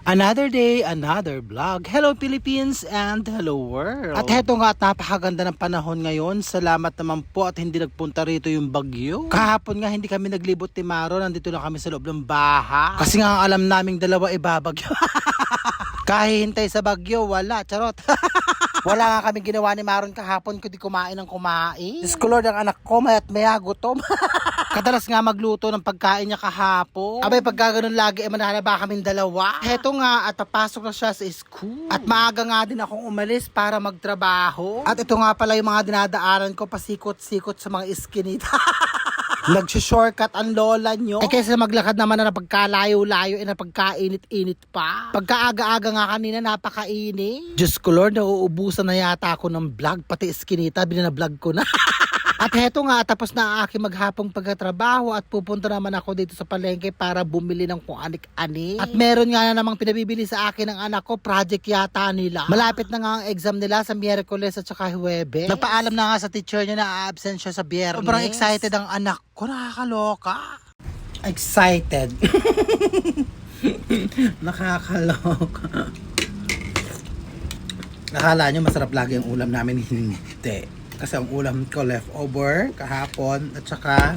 Another day, another vlog. Hello Philippines and hello world. At heto nga at napakaganda ng panahon ngayon. Salamat naman po at hindi nagpunta rito yung bagyo. Kahapon nga hindi kami naglibot ni Maro. Nandito lang kami sa loob ng baha. Kasi nga ang alam naming dalawa ibabagyo. Kahihintay sa bagyo, wala. Charot. Wala nga kami ginawa ni Maron kahapon kundi kumain ng kumain. Diyos ko Lord, ang anak ko mayat maya gutom. Kadalas nga magluto ng pagkain niya kahapon. Abay pagka ganun lagi mananaba kaming dalawa. Heto nga at papasok na siya sa school. At maaga nga din akong umalis para magtrabaho. At ito nga pala yung mga dinadaanan ko pasikot-sikot sa mga iskinita. Nagsi-shortcut ang lola nyo. Eh kaysa maglakad naman na pagkalayo-layo na pagkainit-init pa. Pagkaaga-aga nga kanina napakainit. Diyos ko Lord, nauubusan na yata ako ng vlog. Pati iskinita, binana-vlog ko na. At heto nga, tapos na ang aking maghapong pagkatrabaho at pupunta naman ako dito sa palengke para bumili ng kung anik-anik. At meron nga na namang pinabibili sa akin ng anak ko, project yata nila. Malapit na nga ang exam nila sa Miyerkules at saka Huwebes. Nagpaalam na nga sa teacher niya na absent siya sa Biyernes. Sobrang excited ang anak ko, nakakaloka. Excited. Nakakaloka. Nakala nyo masarap lagi ang ulam namin, hindi. Kasi ang ulam ko leftover kahapon at saka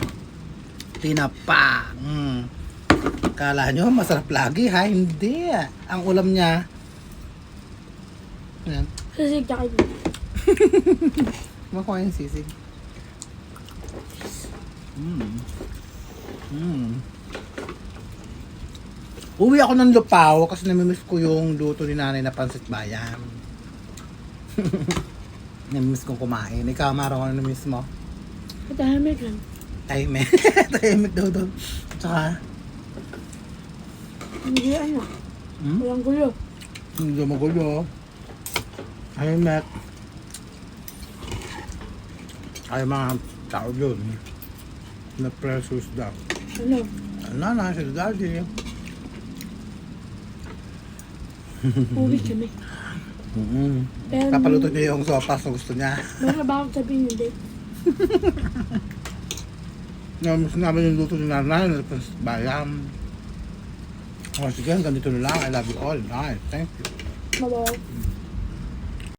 tinapa. Kala nyo masarap lagi ha? Hindi. Ang ulam niya. Ayan. Sisig ka kayo. Makuha yung sisig. Uwi ako ng Lupaw kasi namimiss ko yung luto ni nanay na pansit bayan. Namimiss kong kumain. Ikaw, Maro, ano namimiss mo? Matahimik lang. Tahimik. Tahimik daw doon. Tsaka, Hindi ano. Walang gulo. hindi magulo. Tahimik. Ay, mga tao doon. Na-precious daw. Ano? Ano na, si daddy. Uwi kami. Pero Kapaluto niya yung sopas na gusto niya. meron ba akong sabihin hindi? Namiss namin yung luto ni nanay na pansit bayan. Oh, sige, hanggang dito na lang. I love you all. Nice. Thank you. Mabaw.